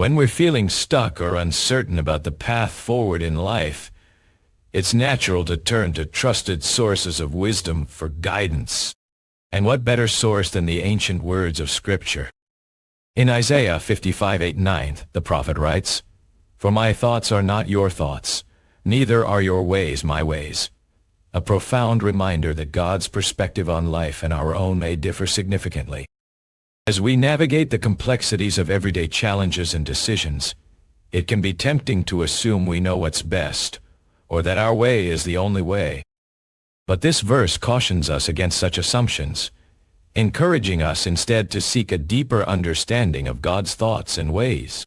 When we're feeling stuck or uncertain about the path forward in life, it's natural to turn to trusted sources of wisdom for guidance. And what better source than the ancient words of Scripture? In Isaiah 55:8-9, the prophet writes, "For my thoughts are not your thoughts, neither are your ways my ways." A profound reminder that God's perspective on life and our own may differ significantly. As we navigate the complexities of everyday challenges and decisions, it can be tempting to assume we know what's best, or that our way is the only way. But this verse cautions us against such assumptions, encouraging us instead to seek a deeper understanding of God's thoughts and ways.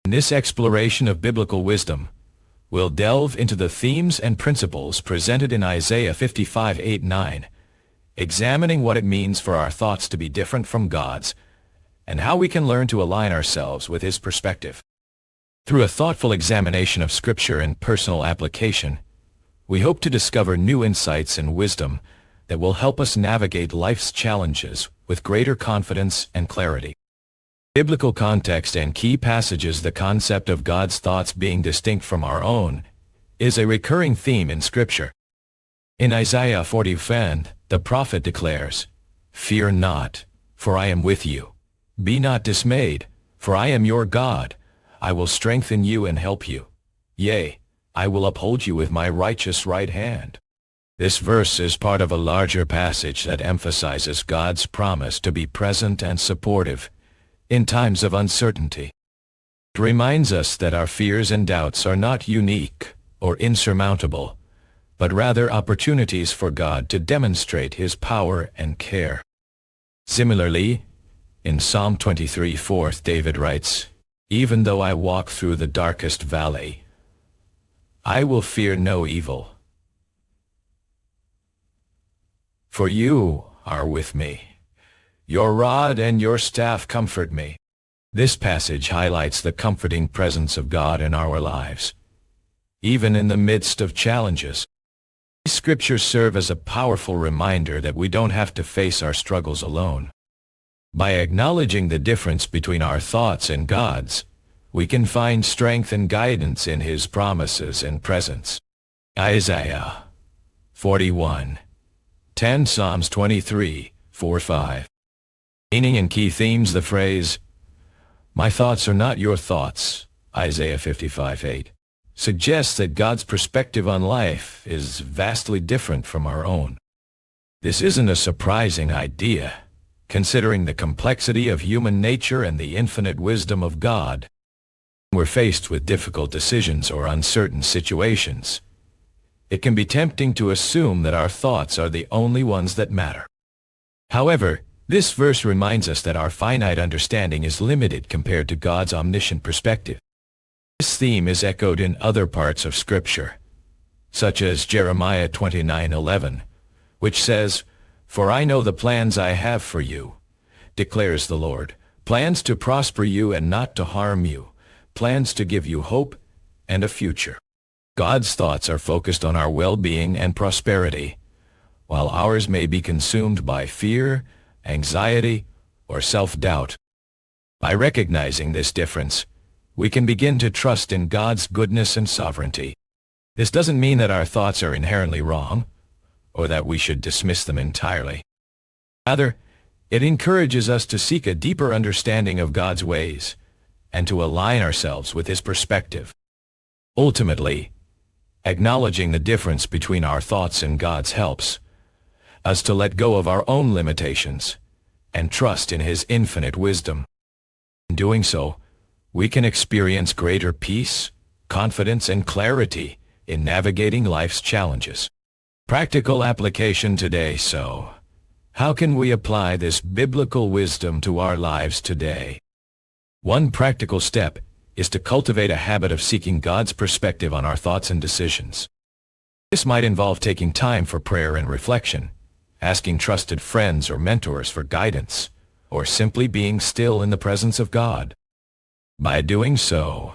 In this exploration of biblical wisdom, we'll delve into the themes and principles presented in Isaiah 55:8-9, examining what it means for our thoughts to be different from God's, and how we can learn to align ourselves with His perspective. Through a thoughtful examination of Scripture and personal application, we hope to discover new insights and wisdom that will help us navigate life's challenges with greater confidence and clarity. Biblical context and key passages. The concept of God's thoughts being distinct from our own is a recurring theme in Scripture. In Isaiah 40:10, the prophet declares, "Fear not, for I am with you. Be not dismayed, for I am your God. I will strengthen you and help you. Yea, I will uphold you with my righteous right hand." This verse is part of a larger passage that emphasizes God's promise to be present and supportive in times of uncertainty. It reminds us that our fears and doubts are not unique or insurmountable, but rather opportunities for God to demonstrate His power and care. Similarly, in Psalm 23:4, David writes, "Even though I walk through the darkest valley, I will fear no evil. For you are with me. Your rod and your staff comfort me." This passage highlights the comforting presence of God in our lives, even in the midst of challenges. These scriptures serve as a powerful reminder that we don't have to face our struggles alone. By acknowledging the difference between our thoughts and God's, we can find strength and guidance in His promises and presence. Isaiah 41:10, Psalms 23:4-5. Meaning and key themes. The phrase, "My thoughts are not your thoughts," Isaiah 55:8, suggests that God's perspective on life is vastly different from our own. This isn't a surprising idea, considering the complexity of human nature and the infinite wisdom of God. When we're faced with difficult decisions or uncertain situations, it can be tempting to assume that our thoughts are the only ones that matter. However, this verse reminds us that our finite understanding is limited compared to God's omniscient perspective. This theme is echoed in other parts of Scripture, such as Jeremiah 29:11, which says, "For I know the plans I have for you, declares the Lord, plans to prosper you and not to harm you, plans to give you hope and a future." God's thoughts are focused on our well-being and prosperity, while ours may be consumed by fear, anxiety, or self-doubt. By recognizing this difference, we can begin to trust in God's goodness and sovereignty. This doesn't mean that our thoughts are inherently wrong, or that we should dismiss them entirely. Rather, it encourages us to seek a deeper understanding of God's ways and to align ourselves with His perspective. Ultimately, acknowledging the difference between our thoughts and God's helps us to let go of our own limitations and trust in His infinite wisdom. In doing so, we can experience greater peace, confidence, and clarity in navigating life's challenges. Practical application today. So, how can we apply this biblical wisdom to our lives today? One practical step is to cultivate a habit of seeking God's perspective on our thoughts and decisions. This might involve taking time for prayer and reflection, asking trusted friends or mentors for guidance, or simply being still in the presence of God. By doing so,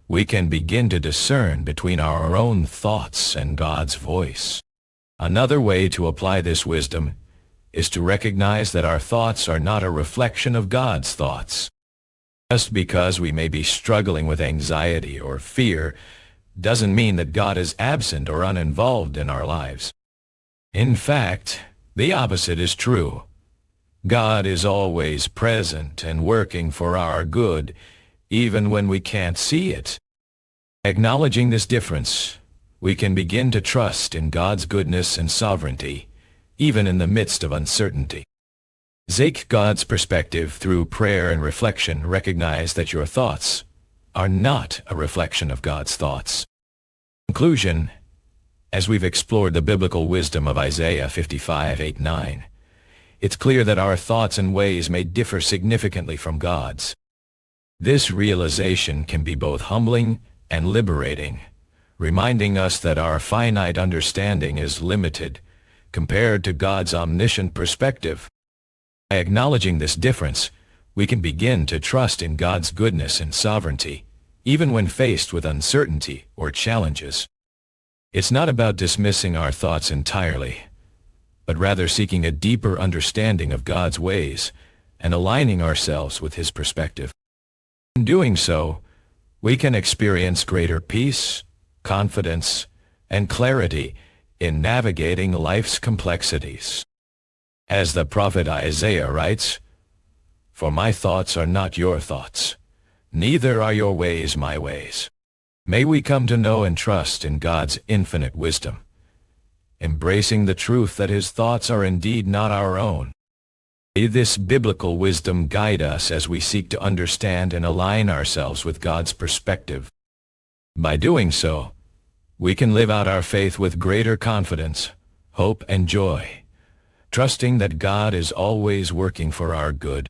we can begin to discern between our own thoughts and God's voice. Another way to apply this wisdom is to recognize that our thoughts are not a reflection of God's thoughts. Just because we may be struggling with anxiety or fear doesn't mean that God is absent or uninvolved in our lives. In fact, the opposite is true. God is always present and working for our good, even when we can't see it. Acknowledging this difference, we can begin to trust in God's goodness and sovereignty, even in the midst of uncertainty. Take God's perspective through prayer and reflection. Recognize that your thoughts are not a reflection of God's thoughts. In conclusion, as we've explored the biblical wisdom of Isaiah 55:8-9, it's clear that our thoughts and ways may differ significantly from God's. This realization can be both humbling and liberating, reminding us that our finite understanding is limited compared to God's omniscient perspective. By acknowledging this difference, we can begin to trust in God's goodness and sovereignty, even when faced with uncertainty or challenges. It's not about dismissing our thoughts entirely, but rather seeking a deeper understanding of God's ways and aligning ourselves with His perspective. In doing so, we can experience greater peace, confidence, and clarity in navigating life's complexities. As the prophet Isaiah writes, "For my thoughts are not your thoughts, neither are your ways my ways." May we come to know and trust in God's infinite wisdom, embracing the truth that His thoughts are indeed not our own. May this biblical wisdom guide us as we seek to understand and align ourselves with God's perspective. By doing so, we can live out our faith with greater confidence, hope, and joy, trusting that God is always working for our good.